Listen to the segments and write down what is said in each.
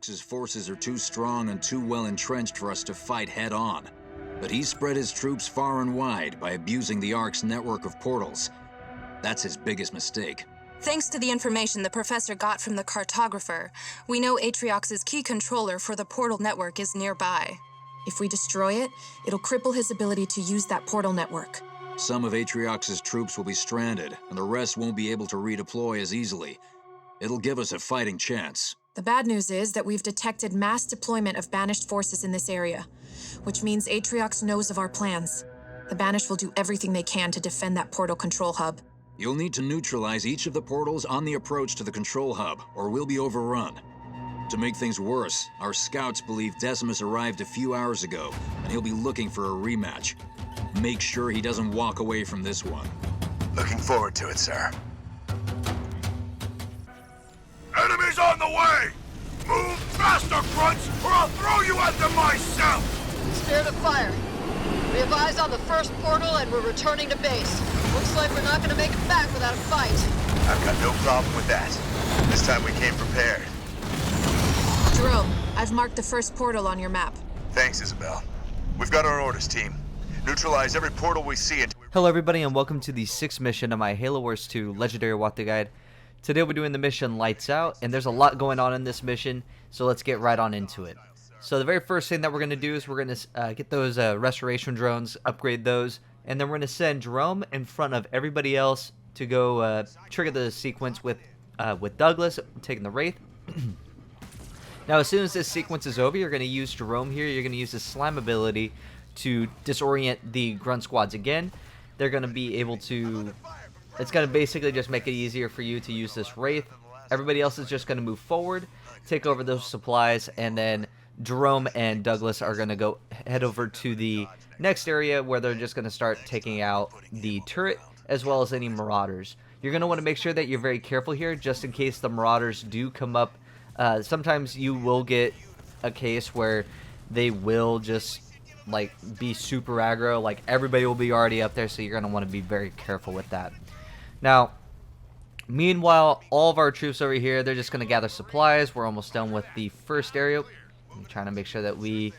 Atriox's forces are too strong and too well entrenched for us to fight head-on. But he spread his troops far and wide by abusing the Ark's network of portals. That's his biggest mistake. Thanks to the information the professor got from the cartographer, we know Atriox's key controller for the portal network is nearby. If we destroy it, it'll cripple his ability to use that portal network. Some of Atriox's troops will be stranded, and the rest won't be able to redeploy as easily. It'll give us a fighting chance. The bad news is that we've detected mass deployment of banished forces in this area, which means Atriox knows of our plans. The Banished will do everything they can to defend that portal control hub. You'll need to neutralize each of the portals on the approach to the control hub, or we'll be overrun. To make things worse, our scouts believe Decimus arrived a few hours ago, and he'll be looking for a rematch. Make sure he doesn't walk away from this one. Looking forward to it, sir. Enemies on the way! Move faster, grunts, or I'll throw you at them myself! Spirit of fire. We have eyes on the first portal and we're returning to base. Looks like we're not going to make it back without a fight. I've got no problem with that. This time we came prepared. Jerome, I've marked the first portal on your map. Thanks, Isabel. We've got our orders, team. Neutralize every portal we see and... Hello everybody and welcome to the 6th mission of my Halo Wars 2 Legendary Walkthrough Guide. Today we're doing the mission Lights Out, and there's a lot going on in this mission, so let's get right on into it. So the very first thing that we're going to do is we're going to get those restoration drones, upgrade those, and then we're going to send Jerome in front of everybody else to go trigger the sequence with Douglas taking the Wraith. Now as soon as this sequence is over, you're going to use Jerome here, you're going to use his Slime ability to disorient the Grunt Squads again. They're going to be able to... It's going to basically just make it easier for you to use this Wraith. Everybody else is just going to move forward, take over those supplies, and then Jerome and Douglas are going to go head over to the next area where they're just going to start taking out the turret as well as any marauders. You're going to want to make sure that you're very careful here just in case the marauders do come up. Sometimes you will get a case where they will just like be super aggro, like everybody will be already up there, so you're going to want to be very careful with that. Now, meanwhile, all of our troops over here, they're just going to gather supplies. We're almost done with the first area. I'm trying to make sure that we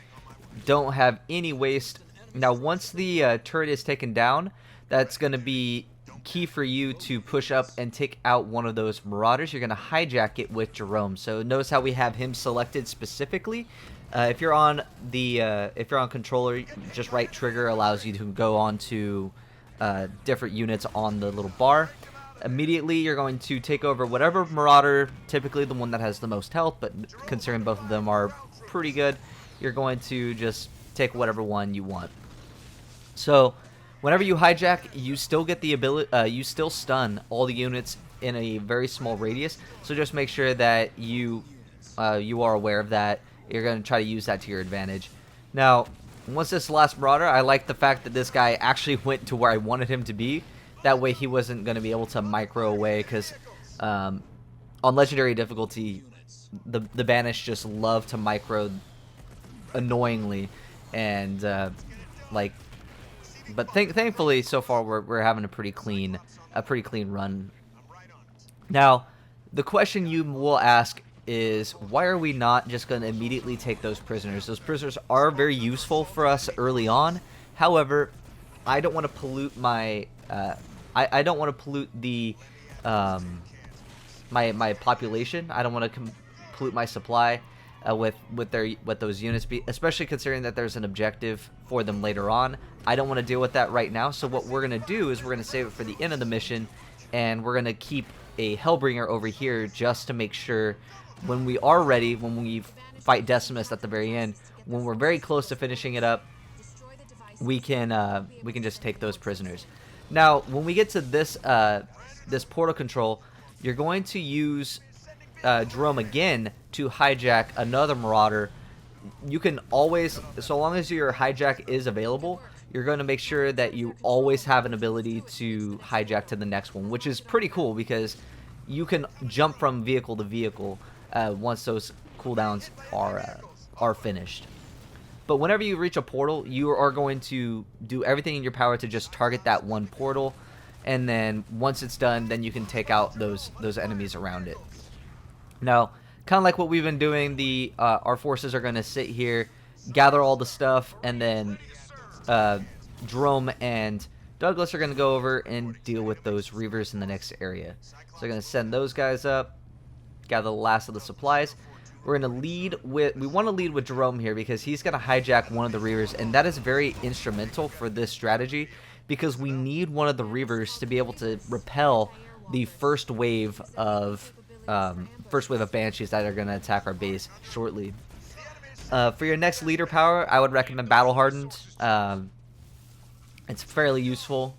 don't have any waste. Now, once the turret is taken down, that's going to be key for you to push up and take out one of those marauders. You're going to hijack it with Jerome. So notice how we have him selected specifically. If you're on controller, just right trigger allows you to go on to different units on the little bar. Immediately you're going to take over whatever marauder, typically the one that has the most health, but considering both of them are pretty good, you're going to just take whatever one you want. So whenever you hijack, you still get the ability, you still stun all the units in a very small radius, so just make sure that you are aware of that. You're going to try to use that to your advantage. Now, once this last marauder, I like the fact that this guy actually went to where I wanted him to be. That way he wasn't going to be able to micro away, because on legendary difficulty, the Banished just love to micro annoyingly, and but thankfully so far we're having a pretty clean run. Now, the question you will ask is, why are we not just going to immediately take those prisoners? Those prisoners are very useful for us early on. However, I don't want to pollute my I don't want to pollute the my population. I don't want to pollute my supply with those units, especially considering that there's an objective for them later on. I don't want to deal with that right now. So what we're going to do is we're going to save it for the end of the mission, and we're going to keep a Hellbringer over here just to make sure when we are ready, when we fight Decimus at the very end, when we're very close to finishing it up, we can just take those prisoners. Now, when we get to this this portal control, you're going to use Jerome again to hijack another marauder. You can always, so long as your hijack is available, you're going to make sure that you always have an ability to hijack to the next one, which is pretty cool because you can jump from vehicle to vehicle once those cooldowns are finished. But whenever you reach a portal, you are going to do everything in your power to just target that one portal, and then once it's done, then you can take out those enemies around it. Now, kind of like what we've been doing. Our forces are going to sit here, gather all the stuff, and then Jerome and Douglas are going to go over and deal with those Reavers in the next area. So they're going to send those guys up, gather the last of the supplies. We're going to lead with, we want to lead with Jerome here because he's going to hijack one of the Reavers, and that is very instrumental for this strategy because we need one of the Reavers to be able to repel the first wave of Banshees that are going to attack our base shortly. For your next leader power, I would recommend Battle Hardened. It's fairly useful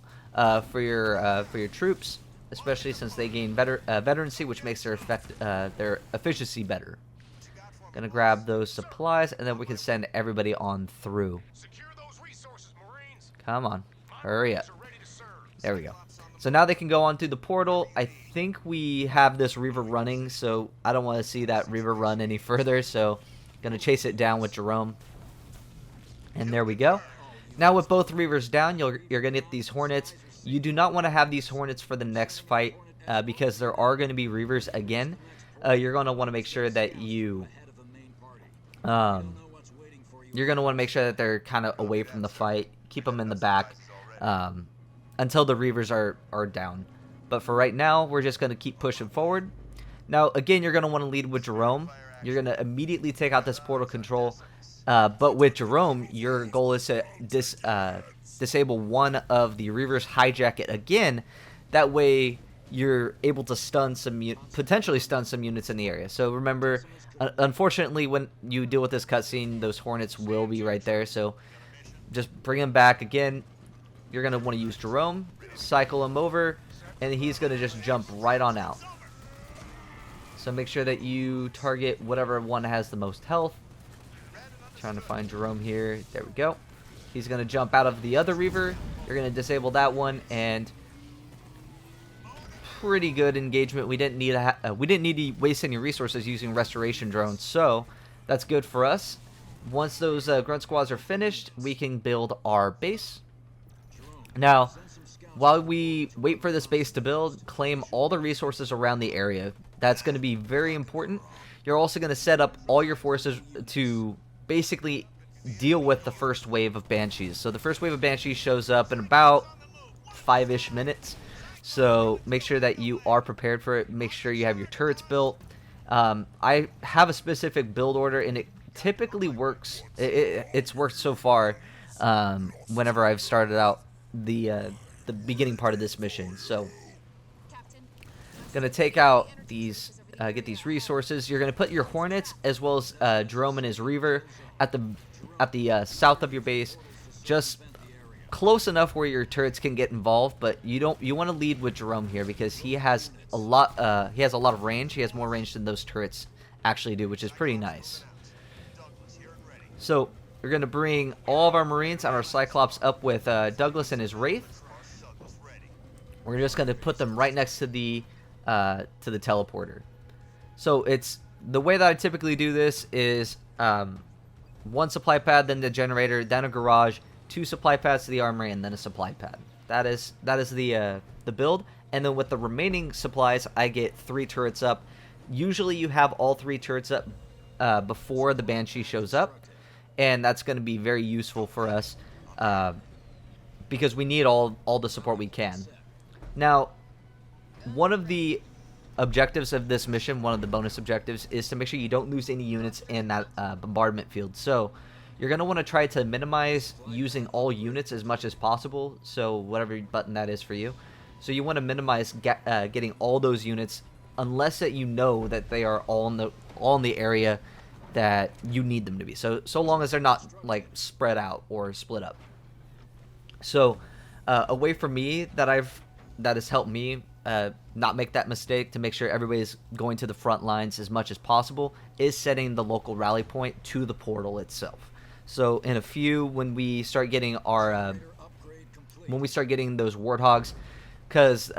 for your troops, especially since they gain veterancy, which makes their efficiency better. Gonna grab those supplies, and then we can send everybody on through. Come on, hurry up. There we go. So now they can go on through the portal. I think we have this Reaver running, so I don't want to see that Reaver run any further, so gonna chase it down with Jerome. And there we go. Now with both Reavers down, you're gonna get these Hornets. You do not want to have these Hornets for the next fight because there are going to be Reavers again. You're going to want to make sure that you're going to want to make sure that they're kind of away from the fight. Keep them in the back until the Reavers are down. But for right now, we're just going to keep pushing forward. Now, again, you're going to want to lead with Jerome. You're going to immediately take out this portal control. But with Jerome, your goal is to disable one of the Reavers, hijack it again. That way, you're able to potentially stun some units in the area. So remember, unfortunately, when you deal with this cutscene, those Hornets will be right there. So just bring them back again. You're going to want to use Jerome, cycle him over, and he's going to just jump right on out. So make sure that you target whatever one has the most health. Trying to find Jerome here. There we go. He's going to jump out of the other Reaver. You're going to disable that one, and pretty good engagement. We didn't need to waste any resources using restoration drones, so that's good for us. Once those grunt squads are finished, we can build our base. Now, while we wait for this base to build, claim all the resources around the area. That's going to be very important. You're also going to set up all your forces to basically deal with the first wave of Banshees. So the first wave of Banshees shows up in about 5-ish minutes. So make sure that you are prepared for it. Make sure you have your turrets built. I have a specific build order, and it typically works. It's worked so far whenever I've started out the beginning part of this mission. So gonna take out these. Get these resources. You're going to put your Hornets as well as Jerome and his Reaver at the south of your base, just close enough where your turrets can get involved. But you want to lead with Jerome here because he has a lot of range. He has more range than those turrets actually do, which is pretty nice. So we're going to bring all of our Marines and our Cyclops up with Douglas and his Wraith. We're just going to put them right next to the teleporter. So it's the way that I typically do this is one supply pad, then the generator, then a garage, 2 supply pads to the armory, and then a supply pad. That is the build. And then with the remaining supplies, I get 3 turrets up. Usually you have all 3 turrets up before the Banshee shows up, and that's going to be very useful for us because we need all the support we can. Now, one of the objectives of this mission, one of the bonus objectives, is to make sure you don't lose any units in that bombardment field. So you're going to want to try to minimize using all units as much as possible, so whatever button that is for you. So you want to minimize getting all those units unless that you know that they are all in the area that you need them to be. So long as they're not like spread out or split up. So a way for me that has helped me not make that mistake, to make sure everybody's going to the front lines as much as possible, is setting the local rally point to the portal itself. So in a few, when we start getting our those warthogs, because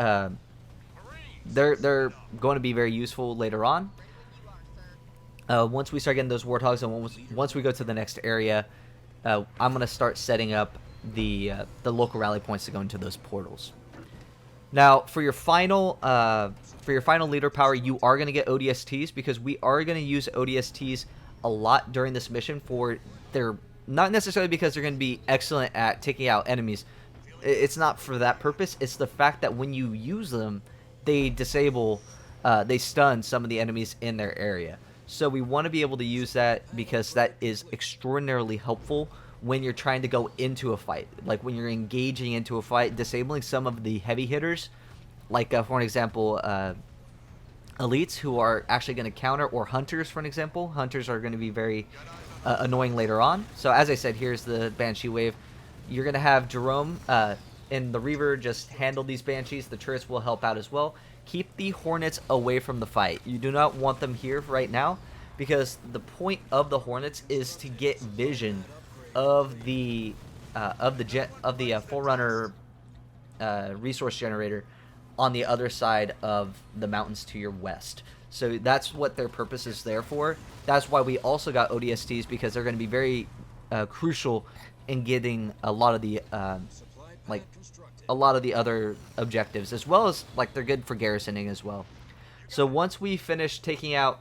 they're going to be very useful later on. Once we start getting those warthogs, and once we go to the next area, I'm going to start setting up the local rally points to go into those portals. Now, for your final leader power, you are going to get ODSTs, because we are going to use ODSTs a lot during this mission. They're not necessarily because they're going to be excellent at taking out enemies. It's not for that purpose. It's the fact that when you use them, they stun some of the enemies in their area. So we want to be able to use that, because that is extraordinarily helpful when you're trying to go into a fight. Like when you're engaging into a fight, disabling some of the heavy hitters, like for an example, elites who are actually going to counter, or hunters, for an example. Hunters are going to be very annoying later on. So as I said, here's the Banshee wave. You're going to have Jerome and the Reaver just handle these Banshees. The turrets will help out as well. Keep the Hornets away from the fight. You do not want them here right now, because the point of the Hornets is to get vision of the Forerunner resource generator on the other side of the mountains to your west. So that's what their purpose is there for. That's why we also got ODSTs, because they're going to be very crucial in getting a lot of the other objectives, as well as like they're good for garrisoning as well. So once we finish taking out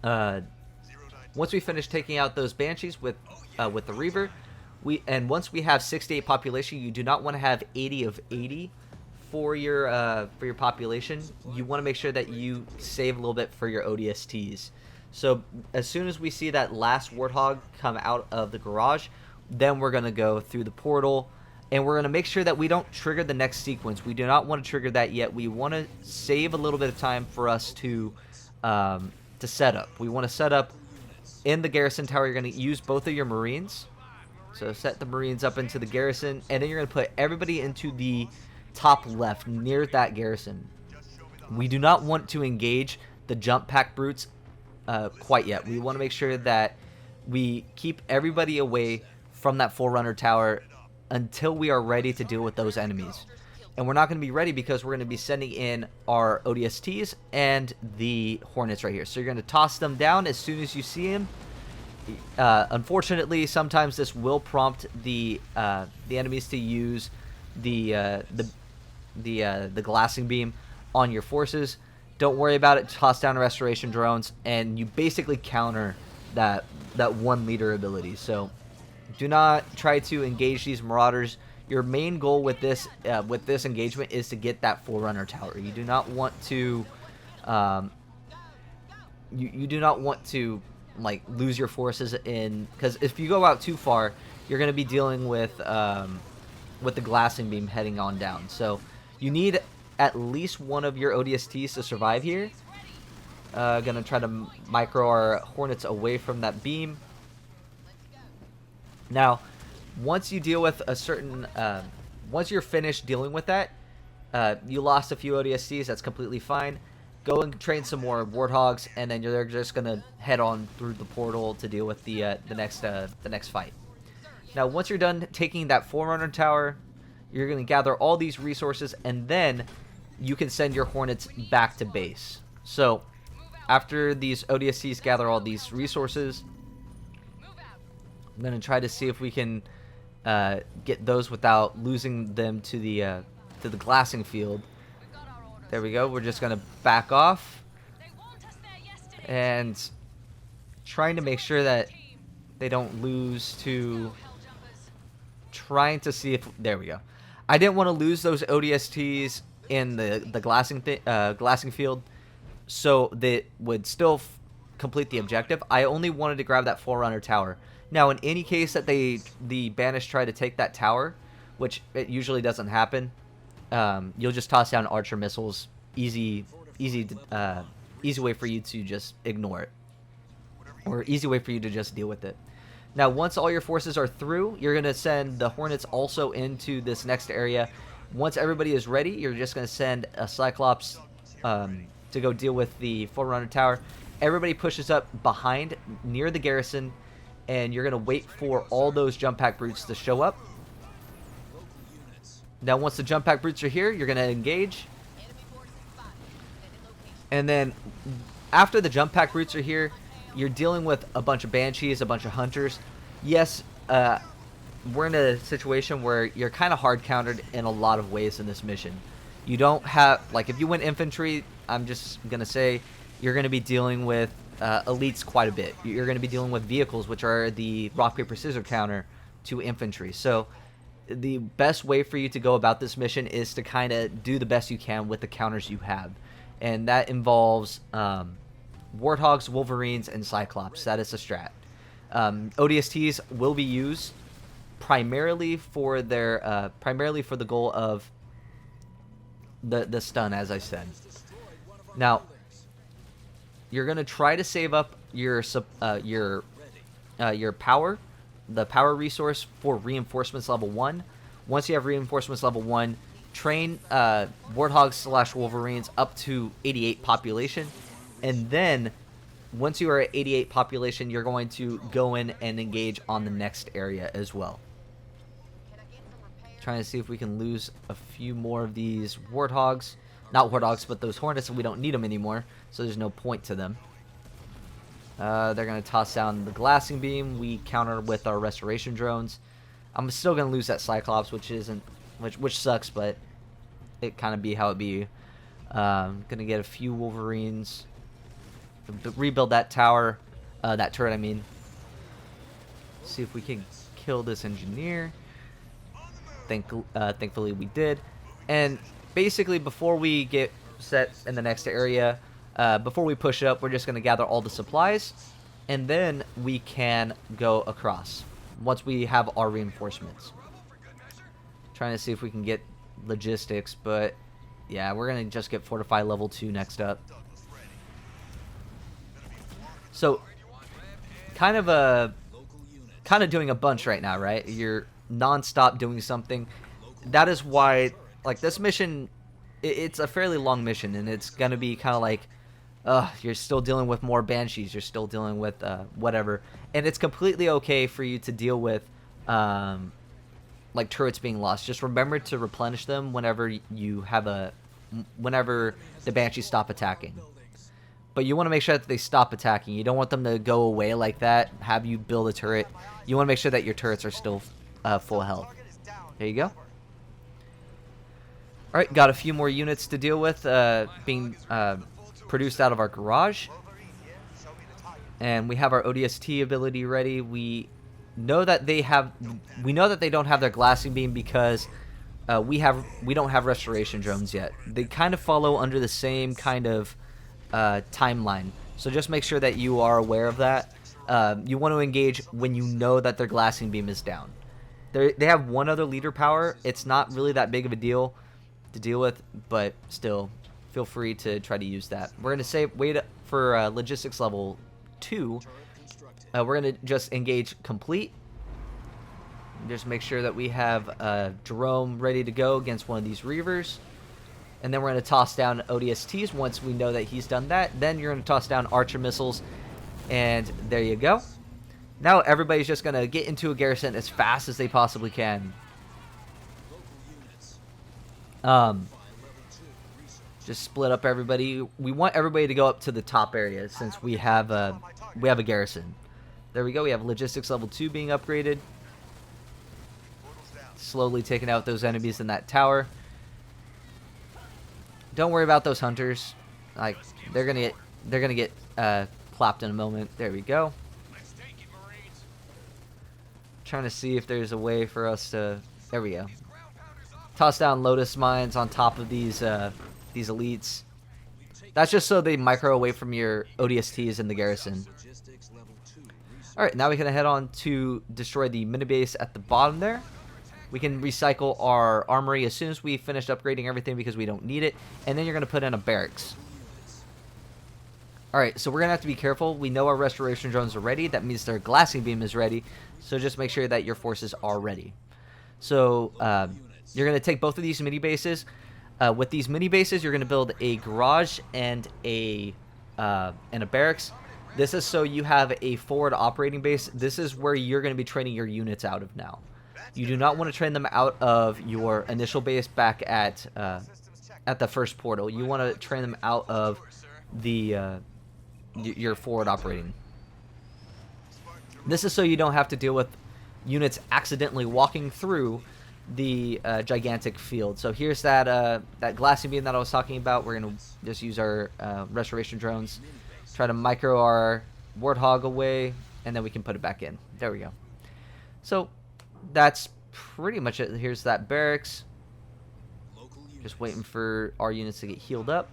those Banshees with the Reaver, once we have 68 population, you do not want to have 80 of 80 for your population. You want to make sure that you save a little bit for your ODSTs. So as soon as we see that last Warthog come out of the garage, then we're going to go through the portal, and we're going to make sure that we don't trigger the next sequence. We do not want to trigger that yet. We want to save a little bit of time for us to set up. We want to set up in the garrison tower. You're going to use both of your Marines. So set the Marines up into the garrison, and then you're going to put everybody into the top left near that garrison. We do not want to engage the jump pack brutes quite yet. We want to make sure that we keep everybody away from that Forerunner tower until we are ready to deal with those enemies. And we're not going to be ready because we're going to be sending in our ODSTs and the Hornets right here. So you're going to toss them down as soon as you see them. Unfortunately, sometimes this will prompt the enemies to use the glassing beam on your forces. Don't worry about it. Toss down restoration drones, and you basically counter that one leader ability. So do not try to engage these marauders. Your main goal with this engagement is to get that Forerunner tower. You do not want to you do not want to like lose your forces in, because if you go out too far, you're going to be dealing with the glassing beam heading on down. So you need at least one of your ODSTs to survive here. Gonna try to micro our Hornets away from that beam. Now, once you deal with a certain, once you're finished dealing with that, you lost a few ODSTs. That's completely fine. Go and train some more Warthogs, and then you're just gonna head on through the portal to deal with the next fight. Now, once you're done taking that Forerunner tower, you're gonna gather all these resources, and then you can send your Hornets back to base. So, after these ODSTs gather all these resources, I'm gonna try to see if we can get those without losing them to the glassing field. There we go. We're just gonna back off and trying to make sure that they don't lose to trying to see if there we go. I didn't want to lose those ODSTs in the glassing field, so that would still complete the objective. I only wanted to grab that Forerunner tower. Now, in any case that the Banished try to take that tower, which it usually doesn't happen, you'll just toss down archer missiles. Easy way for you to just ignore it, or easy way for you to just deal with it. Now, once all your forces are through, you're gonna send the Hornets also into this next area. Once everybody is ready, you're just gonna send a Cyclops to go deal with the Forerunner tower. Everybody pushes up behind near the garrison, and you're gonna wait for all those jump pack brutes to show up. Now, once the jump pack brutes are here, you're gonna engage. And then after the jump pack brutes are here, you're dealing with a bunch of Banshees, a bunch of Hunters. Yes, we're in a situation where you're kind of hard countered in a lot of ways in this mission. You don't have, like, if you went infantry, I'm just gonna say you're gonna be dealing with elites quite a bit. You're gonna be dealing with vehicles, which are the rock paper scissors counter to infantry. So the best way for you to go about this mission is to kind of do the best you can with the counters you have, and that involves Warthogs, Wolverines, and Cyclops. That is the strat. ODSTs will be used primarily for their primarily for the goal of the stun, as I said. Now, you're gonna try to save up your power, the power resource for reinforcements level 1. Once you have reinforcements level 1, train Warthogs / Wolverines up to 88 population, and then once you are at 88 population, you're going to go in and engage on the next area as well. Trying to see if we can lose a few more of these Warthogs. Not Warthogs, but those Hornets. We don't need them anymore, so there's no point to them. They're going to toss down the glassing beam. We counter with our restoration drones. I'm still going to lose that Cyclops, which sucks, but it kind of be how it be. Going to get a few Wolverines. Rebuild that tower, that turret, I mean. See if we can kill this engineer. Thankfully we did. And basically, before we get set in the next area, before we push up, we're just going to gather all the supplies, and then we can go across once we have our reinforcements. Trying to see if we can get logistics, but yeah, we're going to just get fortify level 2 next up. So kind of doing a bunch right now, right? You're non-stop doing something. That is why, like, this mission, it's a fairly long mission, and it's gonna be kind of like, you're still dealing with more banshees, you're still dealing with whatever, and it's completely okay for you to deal with like turrets being lost. Just remember to replenish them whenever whenever the banshees stop attacking. But you want to make sure that they stop attacking. You don't want them to go away like that, have you build a turret. You want to make sure that your turrets are still full health. There you go. Alright, got a few more units to deal with being produced out of our garage. And we have our ODST ability ready. We know that they don't have their glassing beam because we don't have restoration drones yet. They kind of follow under the same kind of timeline, so just make sure that you are aware of that. You want to engage when you know that their glassing beam is down. They have one other leader power. It's not really that big of a deal to deal with, but still, feel free to try to use that. We're going to wait for logistics level 2. We're going to just engage complete. Just make sure that we have Jerome ready to go against one of these Reavers. And then we're going to toss down ODSTs once we know that he's done that. Then you're going to toss down Archer missiles. And there you go. Now everybody's just going to get into a garrison as fast as they possibly can. Just split up everybody. We want everybody to go up to the top area since we have a garrison. There we go. We have logistics level 2 being upgraded. Slowly taking out those enemies in that tower. Don't worry about those hunters. Like, they're gonna get clapped in a moment. There we go. Trying to see if there's a way for us to. There we go. Toss down Lotus mines on top of these elites. That's just so they micro away from your ODSTs in the garrison. All right, now we can head on to destroy the mini base at the bottom there. We can recycle our armory as soon as we finish upgrading everything because we don't need it. And then you're going to put in a barracks. Alright, so we're going to have to be careful. We know our restoration drones are ready. That means their glassing beam is ready. So just make sure that your forces are ready. So you're going to take both of these mini bases. With these mini bases, you're going to build a garage and a barracks. This is so you have a forward operating base. This is where you're going to be training your units out of now. You do not want to train them out of your initial base back at the first portal. You want to train them out of your forward operating. This is so you don't have to deal with units accidentally walking through the gigantic field. So here's that that glassing beam that I was talking about. We're gonna just use our restoration drones, try to micro our warthog away, and then we can put it back in. There we go. So that's pretty much it. Here's that barracks. Just waiting for our units to get healed up.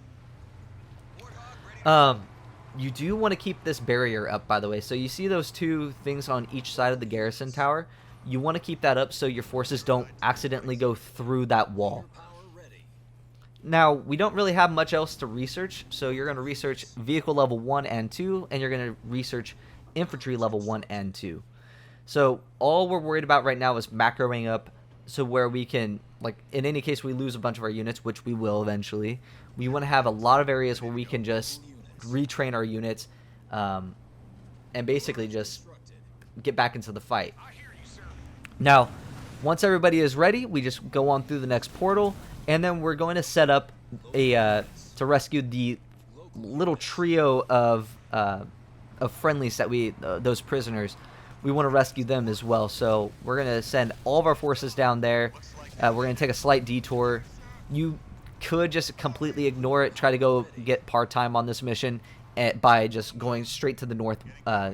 You do want to keep this barrier up, by the way. So you see those two things on each side of the garrison tower? You want to keep that up so your forces don't accidentally go through that wall. Now, we don't really have much else to research, so you're going to research vehicle level 1 and 2, and you're going to research infantry level 1 and 2. So all we're worried about right now is macroing up so where we can, like, in any case we lose a bunch of our units, which we will eventually, we want to have a lot of areas where we can just retrain our units and basically just get back into the fight. Now, once everybody is ready, we just go on through the next portal, and then we're going to set up a to rescue the little trio of friendlies that those prisoners. We want to rescue them as well. So we're going to send all of our forces down there. We're going to take a slight detour. You could just completely ignore it, try to go get part-time on this mission by just going straight to the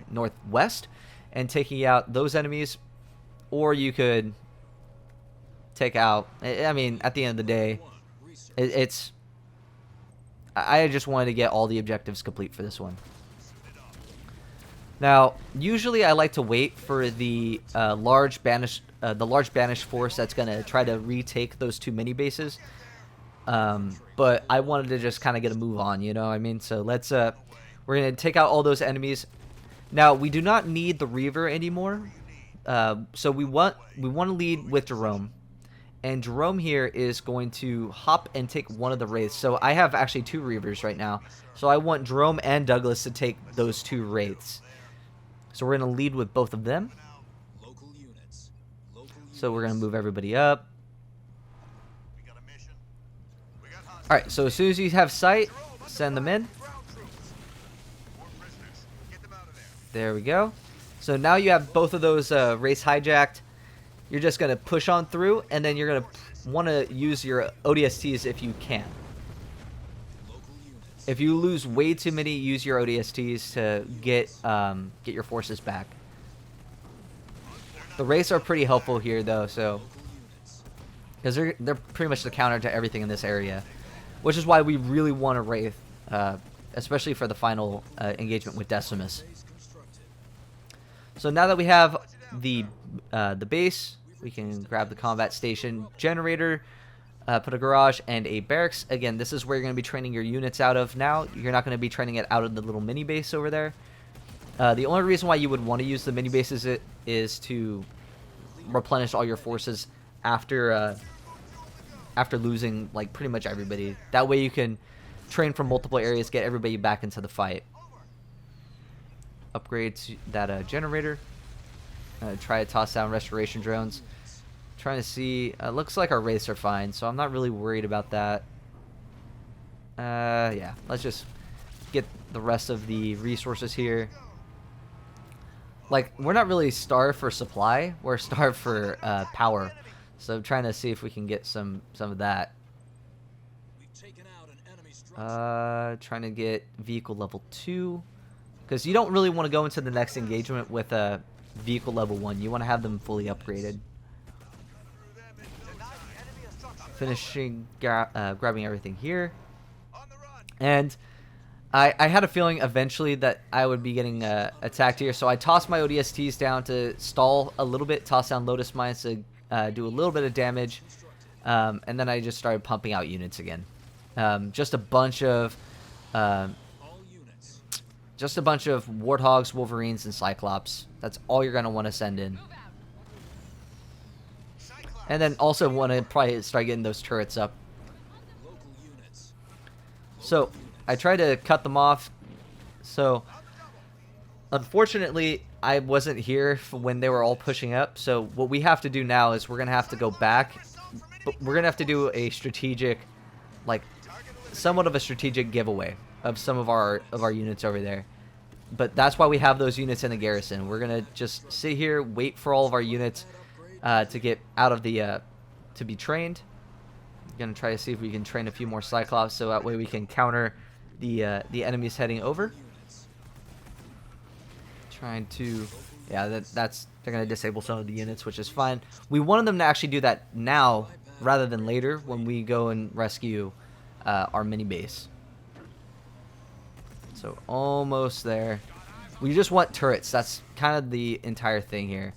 northwest and taking out those enemies, or you could take out, I mean, at the end of the day, I just wanted to get all the objectives complete for this one. Now, usually I like to wait for the large banished force that's going to try to retake those two mini bases. But I wanted to just kind of get a move on, you know what I mean? So let's we're going to take out all those enemies. Now, we do not need the Reaver anymore. So we want to lead with Jerome. And Jerome here is going to hop and take one of the Wraiths. So I have actually 2 Reavers right now. So I want Jerome and Douglas to take those 2 Wraiths. So we're going to lead with both of them. So we're going to move everybody up. Alright, so as soon as you have sight, send them in. There we go. So now you have both of those Wraiths hijacked. You're just going to push on through, and then you're going to want to use your ODSTs if you can. If you lose way too many, use your ODSTs to get your forces back. The Wraiths are pretty helpful here, though, so because they're pretty much the counter to everything in this area, which is why we really want a Wraith, especially for the final engagement with Decimus. So now that we have the base, we can grab the combat station generator, put a garage and a barracks. Again, this is where you're going to be training your units out of now. You're not going to be training it out of the little mini base over there. The only reason why you would want to use the mini bases is to replenish all your forces after losing like pretty much everybody. That way you can train from multiple areas, get everybody back into the fight. Upgrade to that generator. Try to toss down restoration drones. Trying to see. Looks like our Wraiths are fine, so I'm not really worried about that. Yeah, let's just get the rest of the resources here. Like, we're not really starved for supply. We're starved for power. So I'm trying to see if we can get some of that. Trying to get vehicle level 2. Because you don't really want to go into the next engagement with a vehicle level 1. You want to have them fully upgraded. Finishing grabbing everything here. And I had a feeling eventually that I would be getting attacked here. So I tossed my ODSTs down to stall a little bit. Toss down Lotus Mines to do a little bit of damage. And then I just started pumping out units again. Just a bunch of Warthogs, Wolverines, and Cyclops. That's all you're going to want to send in. And then also want to probably start getting those turrets up. So, I tried to cut them off. So, unfortunately, I wasn't here when they were all pushing up. So, what we have to do now is we're going to have to go back. But we're going to have to do a strategic, like, somewhat of a strategic giveaway of some of our units over there. But that's why we have those units in the garrison. We're going to just sit here, wait for all of our units to get out of the to be trained. Gonna try to see if we can train a few more Cyclops so that way we can counter the enemies heading over. Trying to, yeah, they're gonna disable some of the units, which is fine. We wanted them to actually do that now rather than later when we go and rescue our mini base. So almost there. We just want turrets. That's kind of the entire thing here.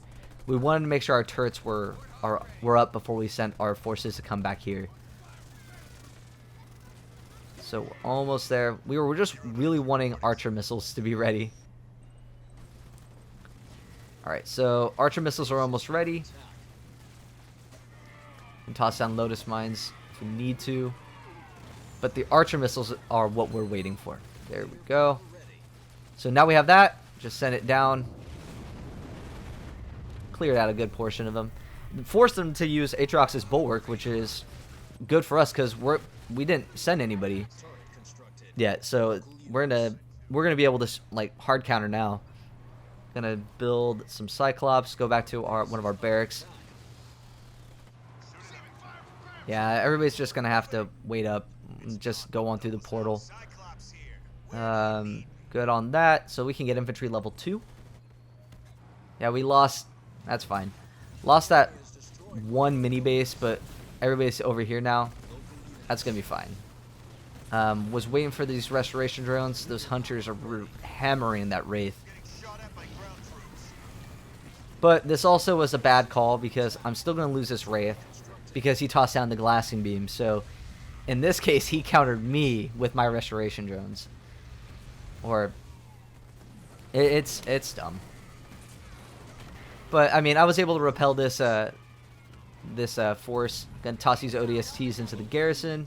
We wanted to make sure our turrets were up before we sent our forces to come back here. So we're almost there. We were just really wanting archer missiles to be ready. Alright, so archer missiles are almost ready. And toss down lotus mines if we need to. But the archer missiles are what we're waiting for. There we go. So now we have that. Just send it down. Cleared out a good portion of them. Forced them to use Aatrox's bulwark, which is good for us because we didn't send anybody yet. So we're gonna be able to like hard counter now. Gonna build some Cyclops. Go back to one of our barracks. Yeah, everybody's just gonna have to wait up. And just go on through the portal. Good on that. So we can get infantry level 2. Yeah, we lost. That's fine. Lost that one mini base, but everybody's over here now. That's gonna be fine. Was waiting for these restoration drones. Those hunters are hammering that wraith. But this also was a bad call because I'm still gonna lose this wraith because he tossed down the glassing beam. So in this case, he countered me with my restoration drones. Or it's dumb. But I mean, I was able to repel this force. Gonna toss these ODSTs into the garrison,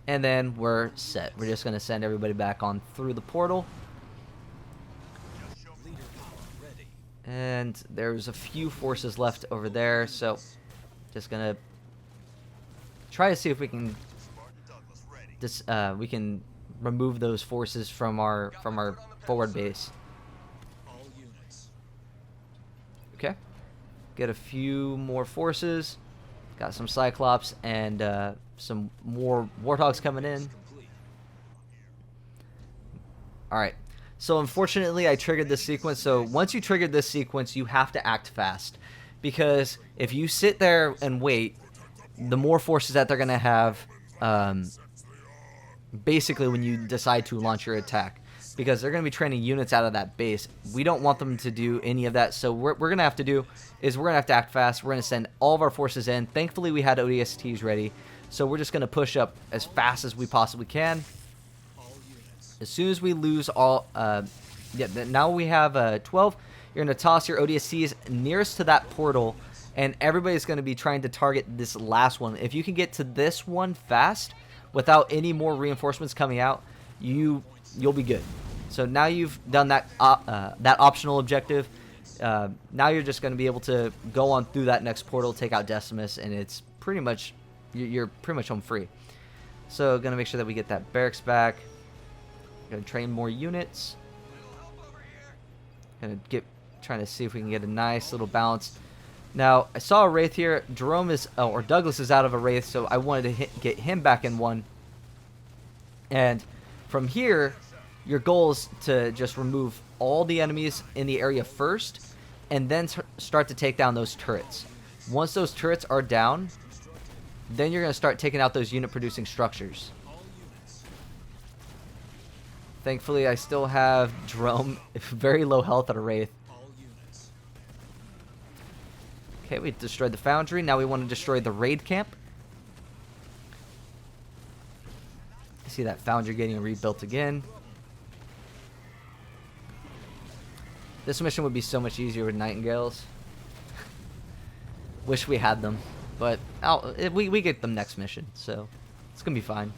and then we're set. We're just gonna send everybody back on through the portal. And there's a few forces left over there, so just gonna try to see if we can remove those forces from our forward base. Okay, get a few more forces. Got some Cyclops and some more Warthogs coming in. All right. So unfortunately, I triggered this sequence. So once you trigger this sequence, you have to act fast, because if you sit there and wait, the more forces that they're gonna have. Basically when you decide to launch your attack, because they're going to be training units out of that base. We don't want them to do any of that, so what we're going to have to do is we're going to have to act fast. We're going to send all of our forces in. Thankfully we had ODSTs ready, so we're just going to push up as fast as we possibly can. As soon as we lose all now we have 12. You're going to toss your ODSTs nearest to that portal, and everybody's going to be trying to target this last one. If you can get to this one fast without any more reinforcements coming out, you'll be good. So now you've done that that optional objective. Now you're just going to be able to go on through that next portal, take out Decimus, and it's pretty much you're pretty much home free. So gonna make sure that we get that barracks back. Gonna train more units. Gonna trying to see if we can get a nice little balance. Now, I saw a Wraith here. Jerome is, or Douglas is out of a Wraith, so I wanted to get him back in one. And from here, your goal is to just remove all the enemies in the area first, and then start to take down those turrets. Once those turrets are down, then you're going to start taking out those unit-producing structures. Thankfully, I still have Jerome, very low health at a Wraith. Okay, we destroyed the foundry. Now we want to destroy the raid camp. See that foundry getting rebuilt again. This mission would be so much easier with Nightingales. Wish we had them, but we get them next mission, so it's gonna be fine.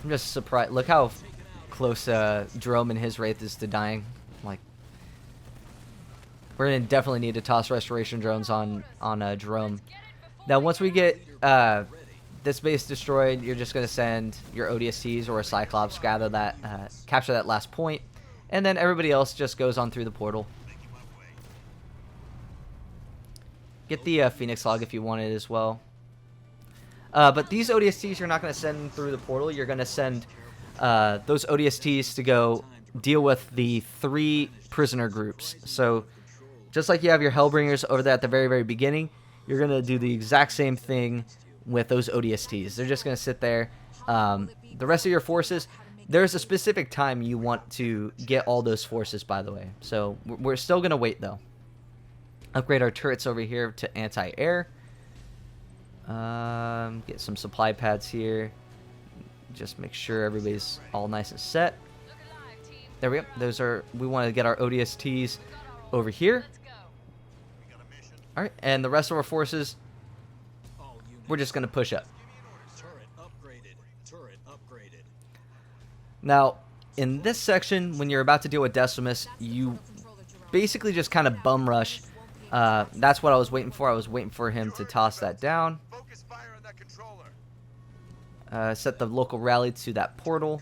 I'm just surprised. Look how close Jerome and his Wraith is to dying. Like, we're gonna definitely need to toss restoration drones on Jerome. Now, once we get this base destroyed, you're just gonna send your ODSTs or a Cyclops, gather that, capture that last point, and then everybody else just goes on through the portal. Get the Phoenix log if you want it as well. But these ODSTs you're not going to send through the portal. You're going to send those ODSTs to go deal with the 3 prisoner groups. So just like you have your Hellbringers over there at the very, very beginning, you're going to do the exact same thing with those ODSTs. They're just going to sit there. The rest of your forces, there's a specific time you want to get all those forces, by the way. So we're still going to wait, though. Upgrade our turrets over here to anti-air. Get some supply pads here. Just make sure everybody's all nice and set. There we go. We want to get our ODSTs over here. Alright, and the rest of our forces, we're just going to push up. Now, in this section, when you're about to deal with Decimus, you basically just kind of bum rush. That's what I was waiting for. I was waiting for him to toss that down. Set the local rally to that portal.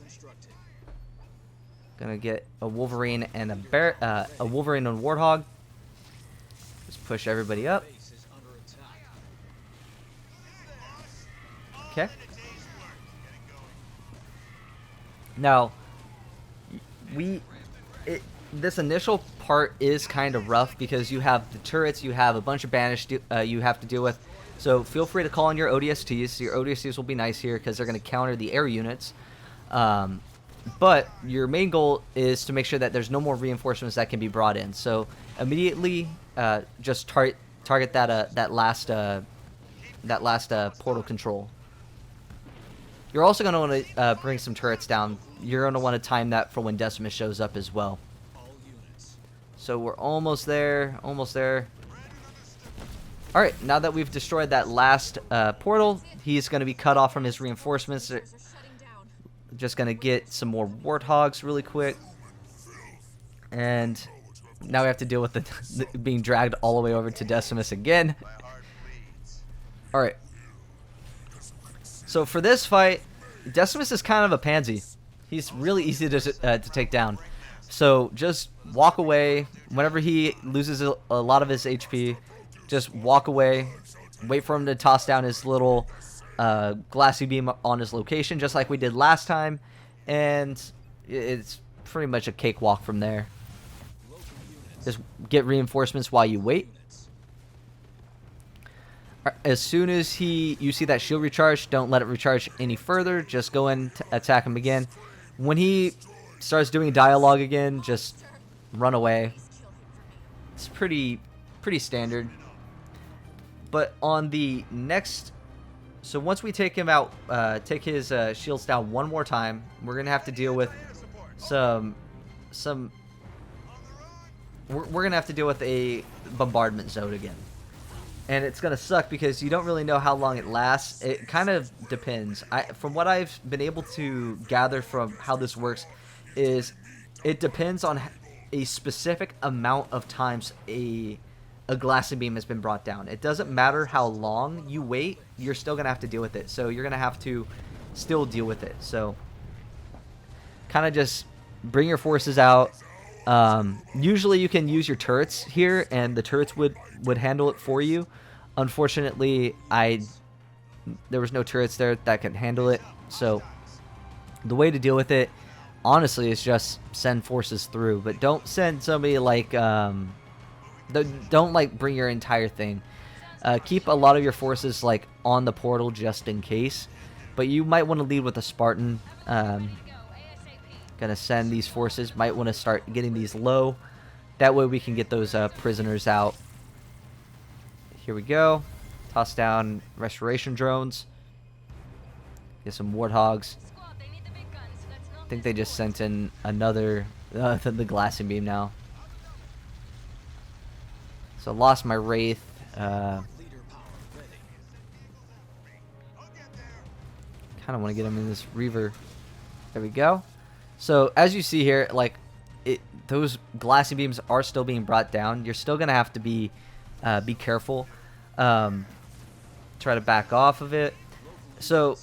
Gonna get a Wolverine and a Wolverine and Warthog. Just push everybody up. Okay. Now, this initial part is kind of rough because you have the turrets, you have a bunch of banish you have to deal with. So feel free to call on your ODSTs. Your ODSTs will be nice here because they're going to counter the air units. But your main goal is to make sure that there's no more reinforcements that can be brought in. So immediately, just target that last portal control. You're also going to want to bring some turrets down. You're going to want to time that for when Decimus shows up as well. So we're almost there. Almost there. Alright, now that we've destroyed that last portal, he's going to be cut off from his reinforcements. Just going to get some more Warthogs really quick. And now we have to deal with the being dragged all the way over to Decimus again. Alright. So for this fight, Decimus is kind of a pansy. He's really easy to take down. So just walk away. Whenever he loses a lot of his HP, just walk away. Wait for him to toss down his little glassy beam on his location, just like we did last time. And it's pretty much a cakewalk from there. Just get reinforcements while you wait. As soon as you see that shield recharge, don't let it recharge any further. Just go in to attack him again. When he starts doing dialogue again, just run away. It's pretty standard. But on the next, so once we take him out, take his shields down one more time, we're gonna have to deal with we're gonna have to deal with a bombardment zone again. And it's going to suck because you don't really know how long it lasts. It kind of depends. From what I've been able to gather from how this works is it depends on a specific amount of times a glassy beam has been brought down. It doesn't matter how long you wait, you're still going to have to deal with it. So you're going to have to still deal with it. So kind of just bring your forces out. Usually you can use your turrets here and the turrets would handle it for you. Unfortunately, there was no turrets there that could handle it. So the way to deal with it, honestly, is just send forces through. But don't send somebody like, don't like bring your entire thing. Keep a lot of your forces like on the portal just in case. But you might want to lead with a Spartan. Gonna send these forces. Might want to start getting these low. That way we can get those prisoners out. Here we go. Toss down restoration drones. Get some warthogs. I think they just sent in another the glassing beam now. So lost my wraith. Kind of want to get him in this reaver. There we go. So as you see here, like those glassy beams are still being brought down. You're still gonna have to be careful. Try to back off of it. So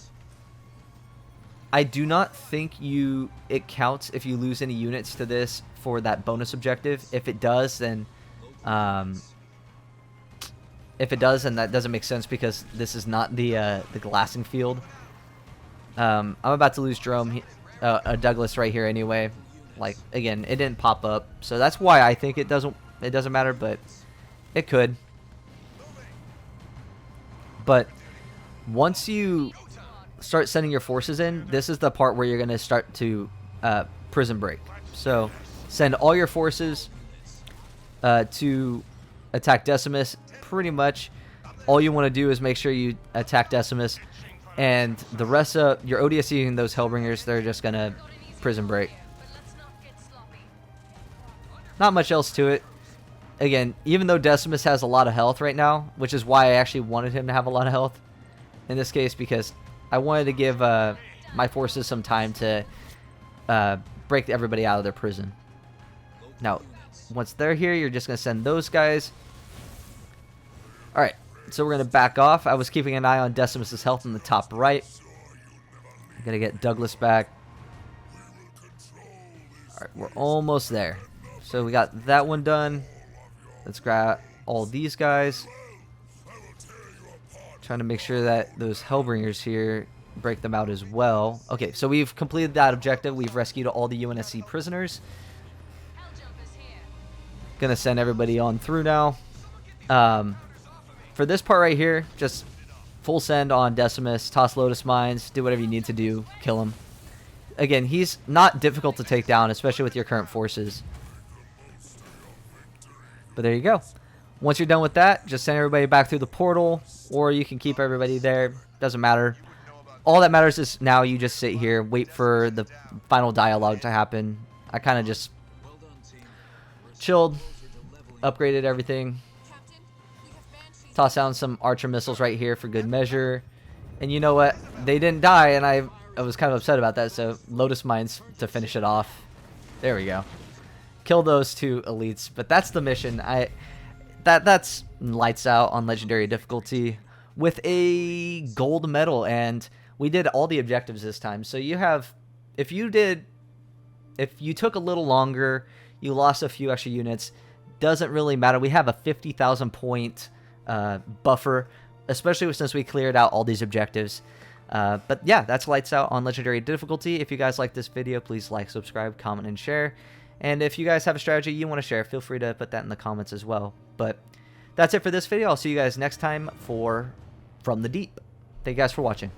I do not think it counts if you lose any units to this for that bonus objective. If it does, then If it does, then that doesn't make sense because this is not the glassing field. I'm about to lose Jerome, Douglas right here anyway. Like, again, it didn't pop up, so that's why I think it doesn't matter, but it could. But once you start sending your forces in, this is the part where you're going to start to prison break. So send all your forces to attack Decimus. Pretty much all you want to do is make sure you attack Decimus, and the rest of your ODST and those Hellbringers, they're just going to prison break. Not much else to it. Again, even though Decimus has a lot of health right now, which is why I actually wanted him to have a lot of health in this case, because I wanted to give my forces some time to break everybody out of their prison. Now, once they're here, you're just going to send those guys. Alright, so we're going to back off. I was keeping an eye on Decimus's health in the top right. I'm going to get Douglas back. Alright, we're almost there. So we got that one done. Let's grab all these guys. Trying to make sure that those Hellbringers here break them out as well. Okay, so we've completed that objective. We've rescued all the UNSC prisoners. Gonna send everybody on through now. For this part right here, just full send on Decimus, toss Lotus Mines, do whatever you need to do, kill him. Again, he's not difficult to take down, especially with your current forces. But there you go. Once you're done with that, just send everybody back through the portal, or you can keep everybody there. Doesn't matter. All that matters is now you just sit here, wait for the final dialogue to happen. I kind of just chilled, upgraded everything. Toss down some Archer missiles right here for good measure. And you know what? They didn't die, and I was kind of upset about that, so Lotus Mines to finish it off. There we go. Kill those two elites. But that's the mission. That's lights out on legendary difficulty with a gold medal, and we did all the objectives this time. So you have, if you took a little longer, you lost a few extra units, doesn't really matter. We have a 50,000 point buffer, especially since we cleared out all these objectives. But yeah, that's lights out on legendary difficulty. If you guys like this video, please like, subscribe, comment, and share. And if you guys have a strategy you want to share, feel free to put that in the comments as well. But that's it for this video. I'll see you guys next time for From the Deep. Thank you guys for watching.